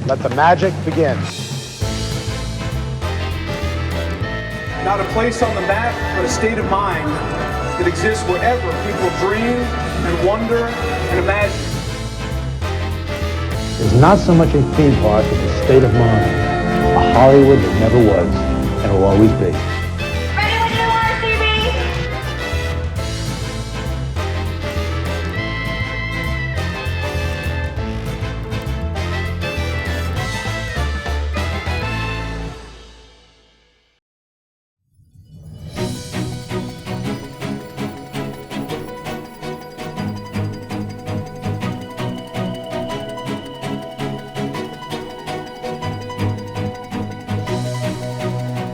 Let the magic begin. Not a place on the map, but a state of mind that exists wherever people dream and wonder and imagine. It's not so much a theme park as a state of mind, a Hollywood that never was and will always be. Ready when you are, CB!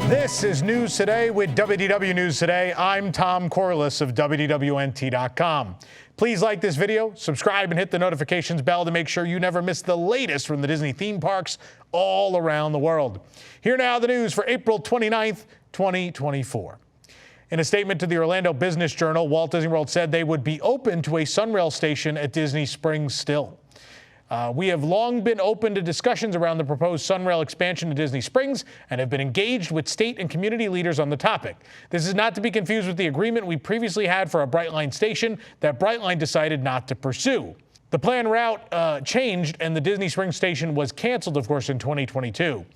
This is News Today with WDW News Today. I'm Tom Corliss of WDWNT.com. Please like this video, subscribe, and hit the notifications bell to make sure you never miss the latest from the Disney theme parks all around the world. Here now the news for April 29th, 2024. In a statement to the Orlando Business Journal, Walt Disney World said they would be open to a SunRail station at Disney Springs still. We have long been open to discussions around the proposed SunRail expansion to Disney Springs and have been engaged with state and community leaders on the topic. This is not to be confused with the agreement we previously had for a Brightline station that Brightline decided not to pursue. The planned route changed and the Disney Springs station was canceled, of course, in 2022.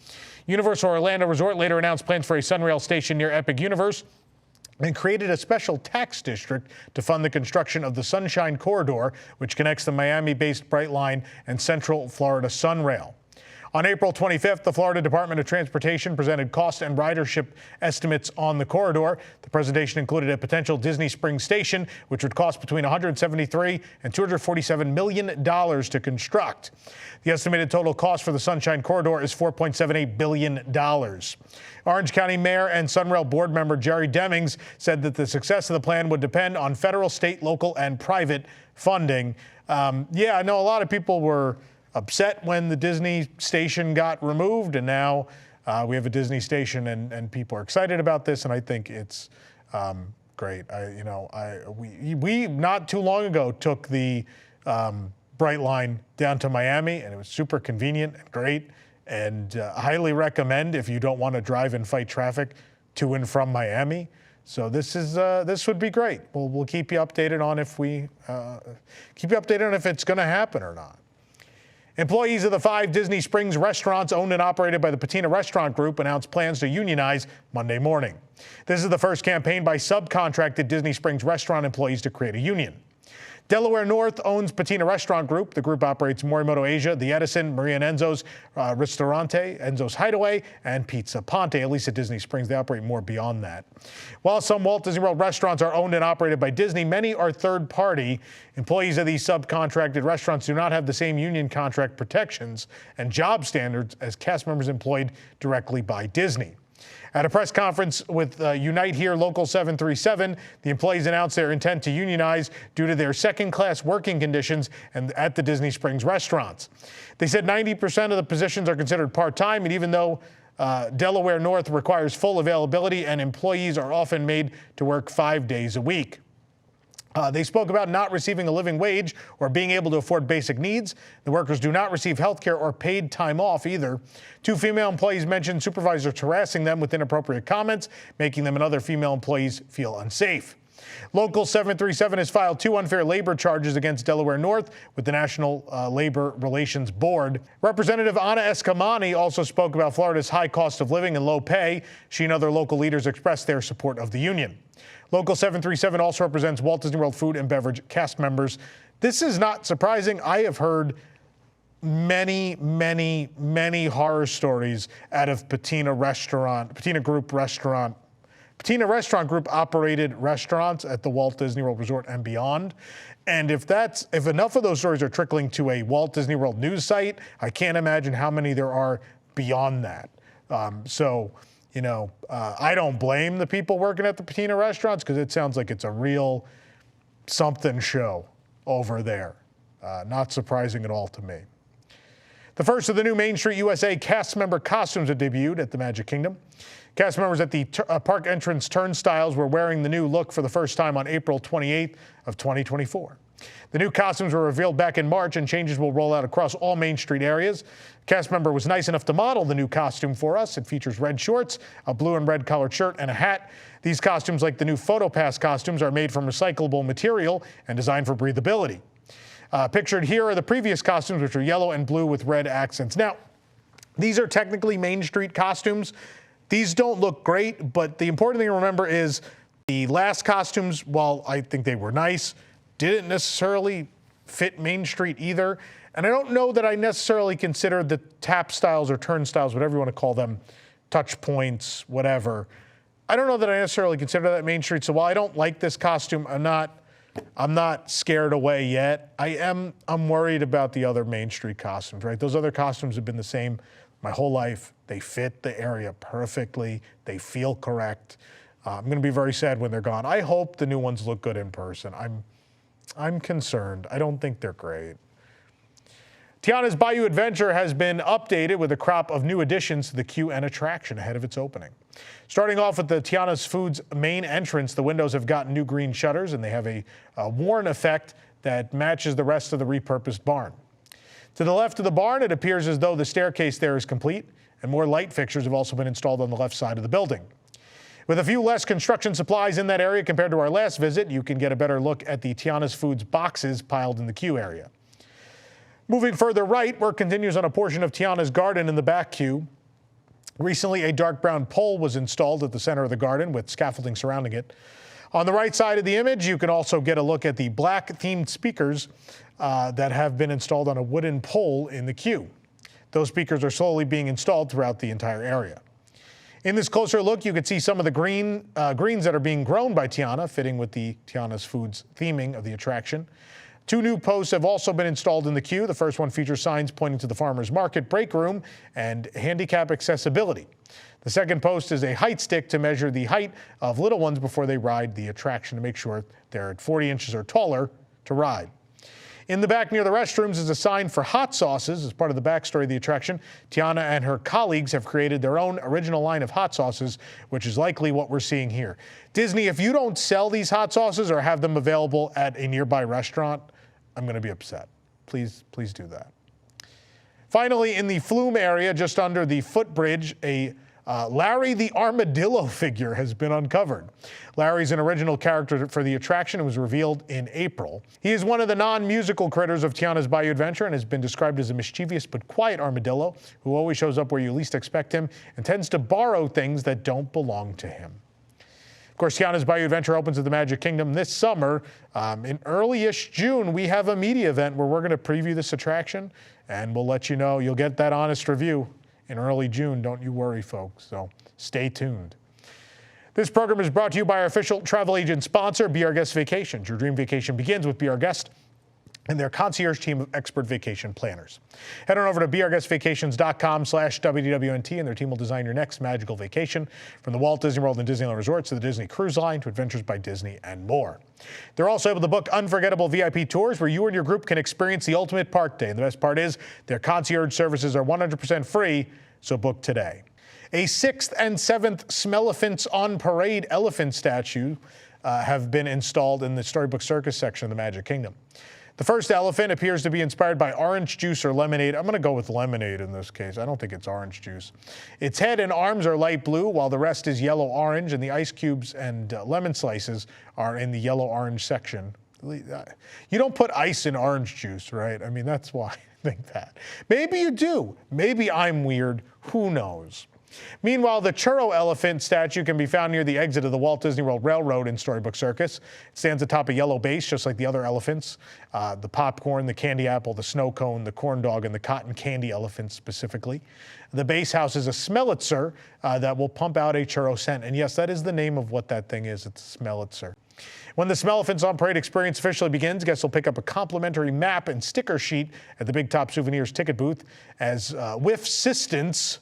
Universal Orlando Resort later announced plans for a SunRail station near Epic Universe and created a special tax district to fund the construction of the Sunshine Corridor, which connects the Miami-based Brightline and Central Florida SunRail. On April 25th, the Florida Department of Transportation presented cost and ridership estimates on the corridor. The presentation included a potential Disney Springs station, which would cost between $173 and $247 million to construct. The estimated total cost for the Sunshine Corridor is $4.78 billion. Orange County Mayor and SunRail board member Jerry Demings said that the success of the plan would depend on federal, state, local, and private funding. Yeah, I know a lot of people were upset when the Disney station got removed, and now we have a Disney station, and people are excited about this, and I think it's great. We not too long ago took the Brightline down to Miami, and it was super convenient and great, and highly recommend if you don't want to drive and fight traffic to and from Miami. So this would be great. We'll keep you updated on if it's going to happen or not. Employees of the 5 Disney Springs restaurants owned and operated by the Patina Restaurant Group announced plans to unionize Monday morning. This is the first campaign by subcontracted Disney Springs restaurant employees to create a union. Delaware North owns Patina Restaurant Group. The group operates Morimoto Asia, the Edison, Maria and Enzo's Ristorante, Enzo's Hideaway, and Pizza Ponte. At least at Disney Springs, they operate more beyond that. While some Walt Disney World restaurants are owned and operated by Disney, many are third-party. Employees of these subcontracted restaurants do not have the same union contract protections and job standards as cast members employed directly by Disney. At a press conference with Unite Here Local 737, the employees announced their intent to unionize due to their second-class working conditions and at the Disney Springs restaurants. They said 90% of the positions are considered part-time, and even though Delaware North requires full availability and employees are often made to work 5 days a week. They spoke about not receiving a living wage or being able to afford basic needs. The workers do not receive health care or paid time off either. 2 female employees mentioned supervisors harassing them with inappropriate comments, making them and other female employees feel unsafe. Local 737 has filed 2 unfair labor charges against Delaware North with the National Labor Relations Board. Representative Ana Escamani also spoke about Florida's high cost of living and low pay. She and other local leaders expressed their support of the union. Local 737 also represents Walt Disney World food and beverage cast members. This is not surprising. I have heard many horror stories out of Patina Group operated restaurants at the Walt Disney World Resort and beyond. And if enough of those stories are trickling to a Walt Disney World news site, I can't imagine how many there are beyond that. I don't blame the people working at the Patina restaurants because it sounds like it's a real something show over there. Not surprising at all to me. The first of the new Main Street U.S.A. cast member costumes have debuted at the Magic Kingdom. Cast members at the park entrance turnstiles were wearing the new look for the first time on April 28th of 2024. The new costumes were revealed back in March, and changes will roll out across all Main Street areas. A cast member was nice enough to model the new costume for us. It features red shorts, a blue and red collared shirt, and a hat. These costumes, like the new PhotoPass costumes, are made from recyclable material and designed for breathability. Pictured here are the previous costumes, which are yellow and blue with red accents. Now, these are technically Main Street costumes. These don't look great, but the important thing to remember is the last costumes, while I think they were nice, didn't necessarily fit Main Street either. And I don't know that I necessarily consider the tap styles or turnstiles, whatever you want to call them, touch points, whatever. I don't know that I necessarily consider that Main Street. So while I don't like this costume, I'm not scared away yet. I'm worried about the other Main Street costumes, right? Those other costumes have been the same my whole life. They fit the area perfectly. They feel correct. I'm going to be very sad when they're gone. I hope the new ones look good in person. I'm concerned. I don't think they're great. Tiana's Bayou Adventure has been updated with a crop of new additions to the queue and attraction ahead of its opening. Starting off with the Tiana's Foods main entrance, the windows have gotten new green shutters, and they have a worn effect that matches the rest of the repurposed barn. To the left of the barn, it appears as though the staircase there is complete, and more light fixtures have also been installed on the left side of the building. With a few less construction supplies in that area compared to our last visit, you can get a better look at the Tiana's Foods boxes piled in the queue area. Moving further right, work continues on a portion of Tiana's garden in the back queue. Recently, a dark brown pole was installed at the center of the garden with scaffolding surrounding it. On the right side of the image, you can also get a look at the black-themed speakers that have been installed on a wooden pole in the queue. Those speakers are slowly being installed throughout the entire area. In this closer look, you can see some of the greens that are being grown by Tiana, fitting with the Tiana's Foods theming of the attraction. 2 new posts have also been installed in the queue. The first one features signs pointing to the farmers market break room and handicap accessibility. The second post is a height stick to measure the height of little ones before they ride the attraction to make sure they're at 40 inches or taller to ride. In the back near the restrooms is a sign for hot sauces. As part of the backstory of the attraction, Tiana and her colleagues have created their own original line of hot sauces, which is likely what we're seeing here. Disney, if you don't sell these hot sauces or have them available at a nearby restaurant, I'm going to be upset. Please do that. Finally, in the flume area, just under the footbridge, a Larry the Armadillo figure has been uncovered. Larry's an original character for the attraction and was revealed in April. He is one of the non-musical critters of Tiana's Bayou Adventure and has been described as a mischievous but quiet armadillo who always shows up where you least expect him and tends to borrow things that don't belong to him. Of course, Tiana's Bayou Adventure opens at the Magic Kingdom this summer. In early-ish June, we have a media event where we're going to preview this attraction, and we'll let you know. You'll get that honest review in early June. Don't you worry, folks. So stay tuned. This program is brought to you by our official travel agent sponsor, Be Our Guest Vacations. Your dream vacation begins with Be Our Guest and their concierge team of expert vacation planners. Head on over to beourguestvacations.com/WDWNT, and their team will design your next magical vacation, from the Walt Disney World and Disneyland Resorts to the Disney Cruise Line to Adventures by Disney and more. They're also able to book unforgettable VIP tours where you and your group can experience the ultimate park day. And the best part is their concierge services are 100% free, so book today. A 6th and 7th Smellephants on Parade elephant statue have been installed in the Storybook Circus section of the Magic Kingdom. The first elephant appears to be inspired by orange juice or lemonade. I'm going to go with lemonade in this case. I don't think it's orange juice. Its head and arms are light blue, while the rest is yellow-orange, and the ice cubes and lemon slices are in the yellow-orange section. You don't put ice in orange juice, right? I mean, that's why I think that. Maybe you do. Maybe I'm weird. Who knows? Meanwhile, the Churro elephant statue can be found near the exit of the Walt Disney World Railroad in Storybook Circus. It stands atop a yellow base, just like the other elephants. The popcorn, the candy apple, the snow cone, the corn dog, and the cotton candy elephant specifically. The base houses a Smellephant that will pump out a churro scent. And yes, that is the name of what that thing is. It's a Smellephant. When the Smellephants on Parade experience officially begins, guests will pick up a complimentary map and sticker sheet at the Big Top Souvenirs ticket booth as with assistance.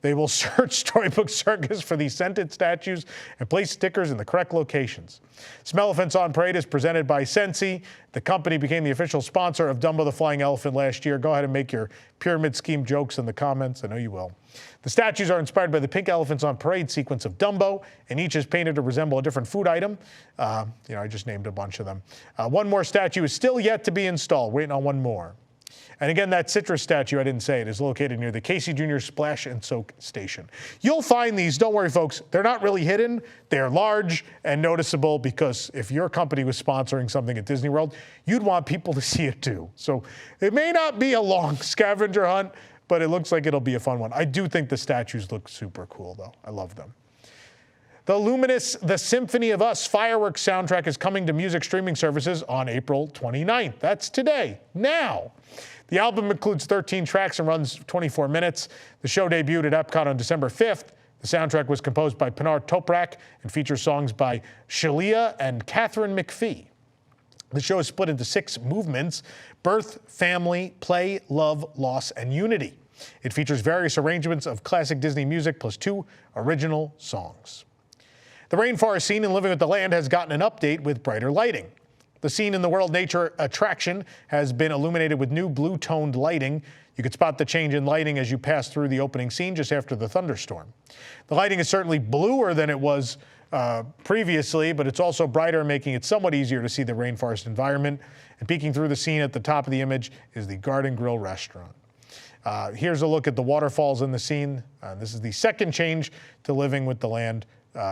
They will search Storybook Circus for these scented statues and place stickers in the correct locations. Smellephants on Parade is presented by Scentsy. The company became the official sponsor of Dumbo the Flying Elephant last year. Go ahead and make your pyramid scheme jokes in the comments. I know you will. The statues are inspired by the pink elephants on parade sequence of Dumbo, and each is painted to resemble a different food item. I just named a bunch of them. One more statue is still yet to be installed. Waiting on one more. And again, that citrus statue, I didn't say it, is located near the Casey Jr. Splash and Soak Station. You'll find these, don't worry folks, they're not really hidden. They're large and noticeable because if your company was sponsoring something at Disney World, you'd want people to see it too. So it may not be a long scavenger hunt, but it looks like it'll be a fun one. I do think the statues look super cool though. I love them. The Luminous, The Symphony of Us fireworks soundtrack is coming to music streaming services on April 29th. That's today, now. The album includes 13 tracks and runs 24 minutes. The show debuted at EPCOT on December 5th. The soundtrack was composed by Pinar Toprak and features songs by Shalia and Catherine McPhee. The show is split into 6 movements: birth, family, play, love, loss, and unity. It features various arrangements of classic Disney music plus 2 original songs. The rainforest scene in Living with the Land has gotten an update with brighter lighting. The scene in the World Nature attraction has been illuminated with new blue-toned lighting. You could spot the change in lighting as you pass through the opening scene just after the thunderstorm. The lighting is certainly bluer than it was previously, but it's also brighter, making it somewhat easier to see the rainforest environment. And peeking through the scene at the top of the image is the Garden Grill restaurant. Here's a look at the waterfalls in the scene. This is the second change to Living with the Land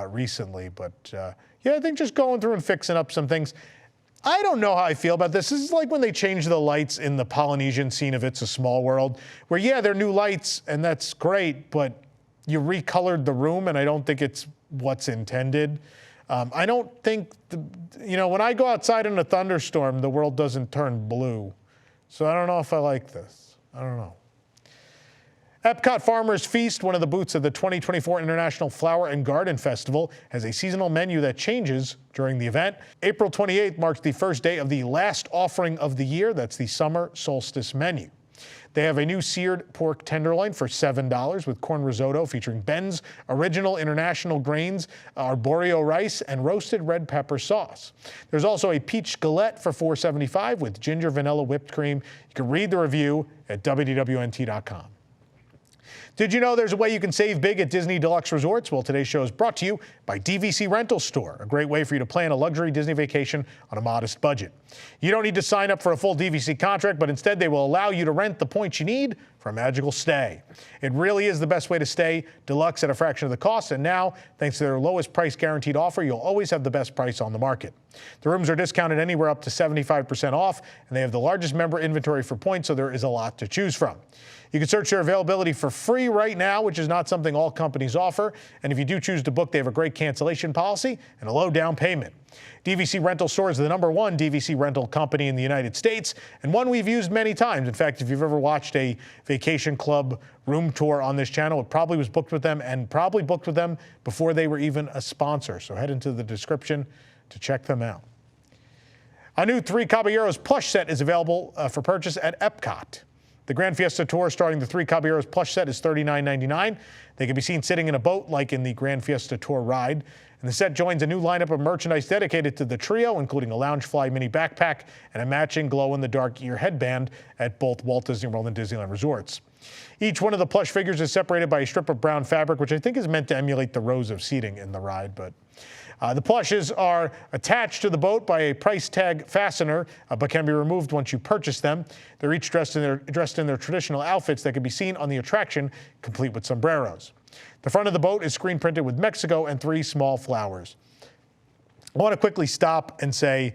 recently, but yeah, I think just going through and fixing up some things. I don't know how I feel about this. This is like when they changed the lights in the Polynesian scene of It's a Small World, where yeah, they're new lights and that's great, but you recolored the room and I don't think it's what's intended. I don't think, when I go outside in a thunderstorm, the world doesn't turn blue. So I don't know if I like this. I don't know. EPCOT Farmers Feast, one of the booths of the 2024 International Flower and Garden Festival, has a seasonal menu that changes during the event. April 28th marks the first day of the last offering of the year. That's the summer solstice menu. They have a new seared pork tenderloin for $7 with corn risotto featuring Ben's original international grains, arborio rice, and roasted red pepper sauce. There's also a peach galette for $4.75 with ginger vanilla whipped cream. You can read the review at WDWNT.com. Did you know there's a way you can save big at Disney Deluxe Resorts? Well, today's show is brought to you by DVC Rental Store, a great way for you to plan a luxury Disney vacation on a modest budget. You don't need to sign up for a full DVC contract, but instead they will allow you to rent the points you need for a magical stay. It really is the best way to stay deluxe at a fraction of the cost, and now, thanks to their lowest price guaranteed offer, you'll always have the best price on the market. The rooms are discounted anywhere up to 75% off, and they have the largest member inventory for points, so there is a lot to choose from. You can search their availability for free right now, which is not something all companies offer. And if you do choose to book, they have a great cancellation policy and a low down payment. DVC Rental Store is the #1 DVC rental company in the United States, and one we've used many times. In fact, if you've ever watched a vacation club room tour on this channel, it probably was booked with them and probably booked with them before they were even a sponsor. So head into the description to check them out. A new 3 Caballeros plush set is available for purchase at EPCOT. The Gran Fiesta Tour starring the 3 Caballeros plush set is $39.99. They can be seen sitting in a boat like in the Gran Fiesta Tour ride. And the set joins a new lineup of merchandise dedicated to the trio, including a Loungefly mini backpack and a matching glow-in-the-dark ear headband at both Walt Disney World and Disneyland resorts. Each one of the plush figures is separated by a strip of brown fabric, which I think is meant to emulate the rows of seating in the ride, but the plushes are attached to the boat by a price tag fastener, but can be removed once you purchase them. They're each dressed in their traditional outfits that can be seen on the attraction, complete with sombreros. The front of the boat is screen printed with Mexico and 3 small flowers. I want to quickly stop and say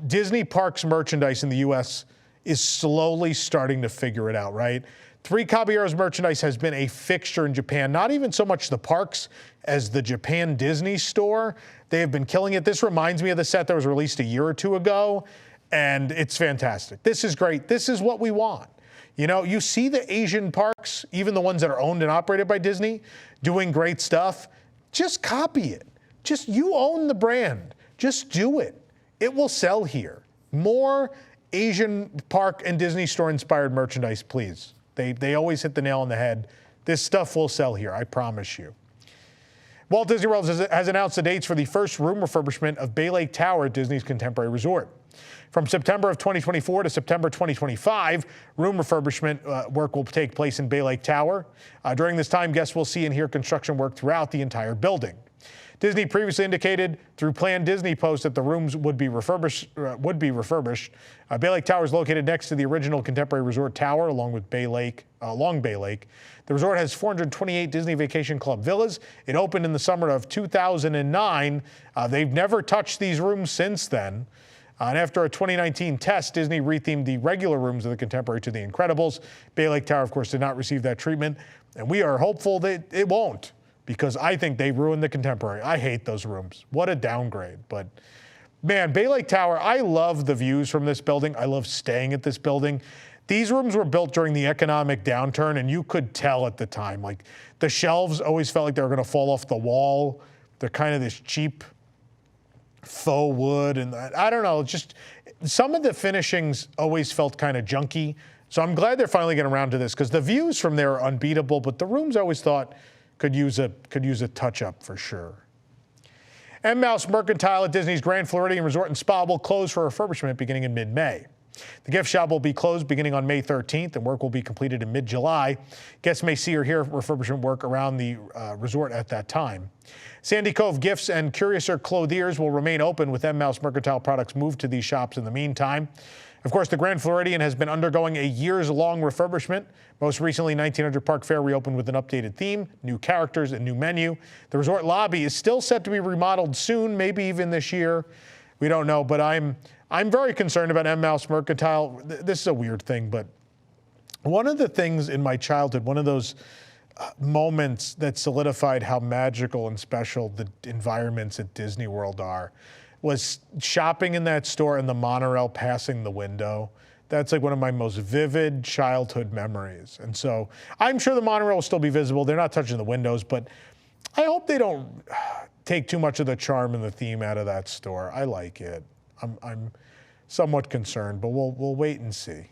Disney Parks merchandise in the U.S. is slowly starting to figure it out, right? 3 Caballeros merchandise has been a fixture in Japan, not even so much the parks as the Japan Disney store. They have been killing it. This reminds me of the set that was released a year or 2 ago, and it's fantastic. This is great. This is what we want. You know, you see the Asian parks, even the ones that are owned and operated by Disney, doing great stuff. Just copy it. Just you own the brand. Just do it. It will sell here. More Asian park and Disney store inspired merchandise, please. They always hit the nail on the head. This stuff will sell here, I promise you. Walt Disney World has announced the dates for the first room refurbishment of Bay Lake Tower at Disney's Contemporary Resort. From September of 2024 to September 2025, room refurbishment work will take place in Bay Lake Tower. During this time, guests will see and hear construction work throughout the entire building. Disney previously indicated through planned Disney posts that the rooms would be refurbished. Bay Lake Tower is located next to the original Contemporary Resort Tower, along Bay Lake. The resort has 428 Disney Vacation Club villas. It opened in the summer of 2009. They've never touched these rooms since then. And after a 2019 test, Disney rethemed the regular rooms of the Contemporary to the Incredibles. Bay Lake Tower, of course, did not receive that treatment, and we are hopeful that it won't, because I think they ruined the Contemporary. I hate those rooms. What a downgrade. But man, Bay Lake Tower, I love the views from this building. I love staying at this building. These rooms were built during the economic downturn, and you could tell at the time. Like, the shelves always felt like they were going to fall off the wall. They're kind of this cheap faux wood, and I don't know, just some of the finishings always felt kind of junky. So I'm glad they're finally getting around to this, because the views from there are unbeatable, but the rooms I always thought could use a touch-up for sure. M-Mouse Mercantile at Disney's Gran Floridian Resort and Spa will close for refurbishment beginning in mid-May. The gift shop will be closed beginning on May 13th, and work will be completed in mid-July. Guests may see or hear refurbishment work around the resort at that time. Sandy Cove Gifts and Curiouser Clothiers will remain open, with M-Mouse Mercantile products moved to these shops in the meantime. Of course, the Grand Floridian has been undergoing a years-long refurbishment. Most recently, 1900 Park Fair reopened with an updated theme, new characters, and new menu. The resort lobby is still set to be remodeled soon, maybe even this year. We don't know, but I'm very concerned about M-Mouse Mercantile. This is a weird thing, but one of the things in my childhood, one of those moments that solidified how magical and special the environments at Disney World are, was shopping in that store and the monorail passing the window. That's like one of my most vivid childhood memories. And so I'm sure the monorail will still be visible. They're not touching the windows, but I hope they don't take too much of the charm and the theme out of that store. I like it. I'm somewhat concerned, but we'll wait and see.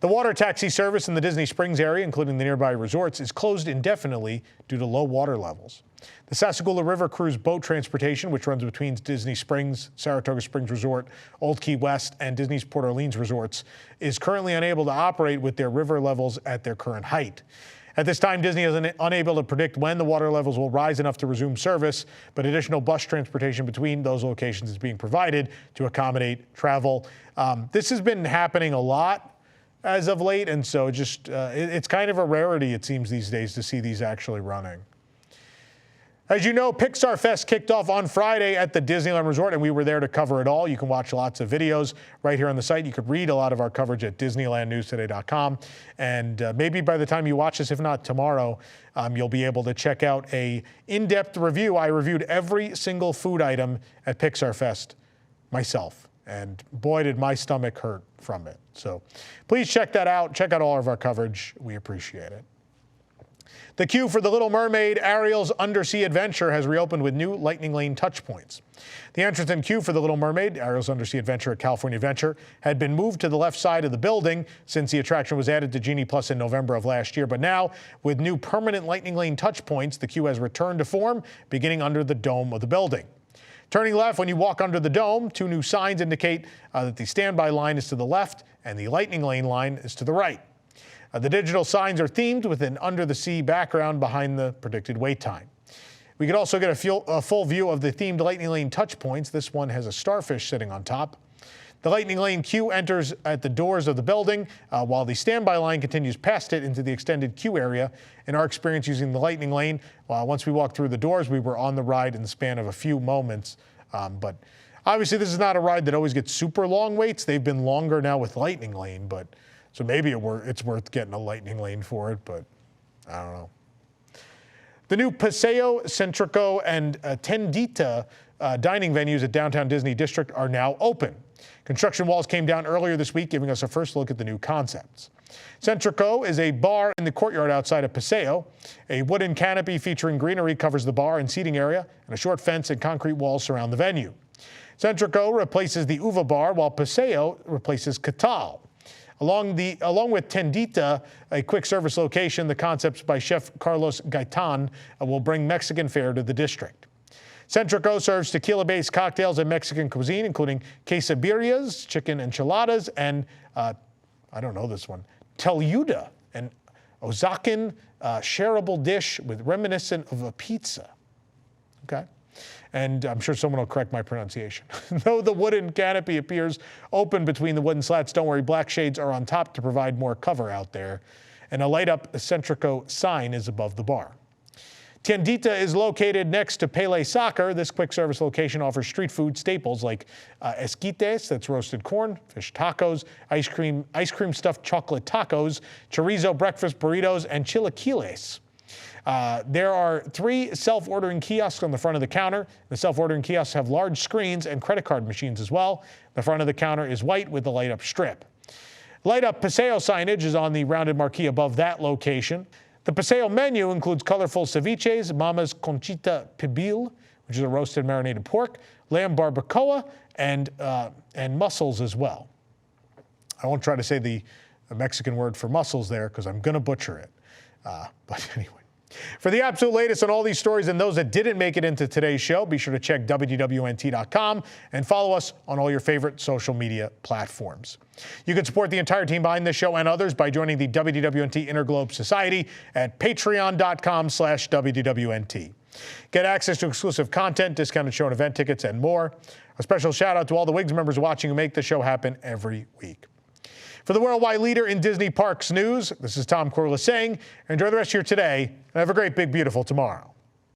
The water taxi service in the Disney Springs area, including the nearby resorts, is closed indefinitely due to low water levels. The Sassagoula River Cruise boat transportation, which runs between Disney Springs, Saratoga Springs Resort, Old Key West, and Disney's Port Orleans resorts, is currently unable to operate with their river levels at their current height. At this time, Disney is unable to predict when the water levels will rise enough to resume service, but additional bus transportation between those locations is being provided to accommodate travel. This has been happening a lot as of late, and so it's kind of a rarity, it seems, these days to see these actually running. As you know, Pixar Fest kicked off on Friday at the Disneyland Resort, and we were there to cover it all. You can watch lots of videos right here on the site. You could read a lot of our coverage at DisneylandNewsToday.com. And maybe by the time you watch this, if not tomorrow, you'll be able to check out an in-depth review. I reviewed every single food item at Pixar Fest myself. And boy, did my stomach hurt from it. So please check that out. Check out all of our coverage. We appreciate it. The queue for The Little Mermaid, Ariel's Undersea Adventure, has reopened with new Lightning Lane touch points. The entrance and queue for The Little Mermaid, Ariel's Undersea Adventure at California Adventure, had been moved to the left side of the building since the attraction was added to Genie Plus in November of last year. But now, with new permanent Lightning Lane touch points, the queue has returned to form, beginning under the dome of the building. Turning left when you walk under the dome, two new signs indicate that the standby line is to the left and the Lightning Lane line is to the right. The digital signs are themed with an under-the-sea background behind the predicted wait time. We could also get a full view of the themed Lightning Lane touch points. This one has a starfish sitting on top. The Lightning Lane queue enters at the doors of the building, while the standby line continues past it into the extended queue area. In our experience using the Lightning Lane, once we walked through the doors, we were on the ride in the span of a few moments. But obviously, this is not a ride that always gets super long waits. They've been longer now with Lightning Lane, but so maybe it's worth getting a Lightning Lane for it, but I don't know. The new Paseo, Centrico, and Tiendita dining venues at Downtown Disney District are now open. Construction walls came down earlier this week, giving us a first look at the new concepts. Centrico is a bar in the courtyard outside of Paseo. A wooden canopy featuring greenery covers the bar and seating area, and a short fence and concrete walls surround the venue. Centrico replaces the Uva bar, while Paseo replaces Catal. Along with Tiendita, a quick service location, the concepts by Chef Carlos Gaitan will bring Mexican fare to the district. Centrico serves tequila-based cocktails and Mexican cuisine, including quesadillas, chicken enchiladas, and, I don't know this one, Telyuda, an Oaxacan shareable dish with reminiscent of a pizza. Okay? And I'm sure someone will correct my pronunciation. Though the wooden canopy appears open between the wooden slats, don't worry, black shades are on top to provide more cover out there. And a light-up Centrico sign is above the bar. Tiendita is located next to Pele Soccer. This quick-service location offers street food staples like esquites, that's roasted corn, fish tacos, ice cream stuffed chocolate tacos, chorizo breakfast burritos, and chilaquiles. There are 3 self-ordering kiosks on the front of the counter. The self-ordering kiosks have large screens and credit card machines as well. The front of the counter is white with a light-up strip. Light-up Paseo signage is on the rounded marquee above that location. The Paseo menu includes colorful ceviches, Mama's Conchita Pibil, which is a roasted marinated pork, lamb barbacoa, and mussels as well. I won't try to say the Mexican word for mussels there because I'm going to butcher it. But anyway. For the absolute latest on all these stories and those that didn't make it into today's show, be sure to check WDWNT.com and follow us on all your favorite social media platforms. You can support the entire team behind this show and others by joining the WDWNT Interglobe Society at patreon.com/WDWNT. Get access to exclusive content, discounted show and event tickets, and more. A special shout out to all the WIGS members watching who make the show happen every week. For the worldwide leader in Disney Parks news, this is Tom Corliss saying, enjoy the rest of your today and have a great, big, beautiful tomorrow.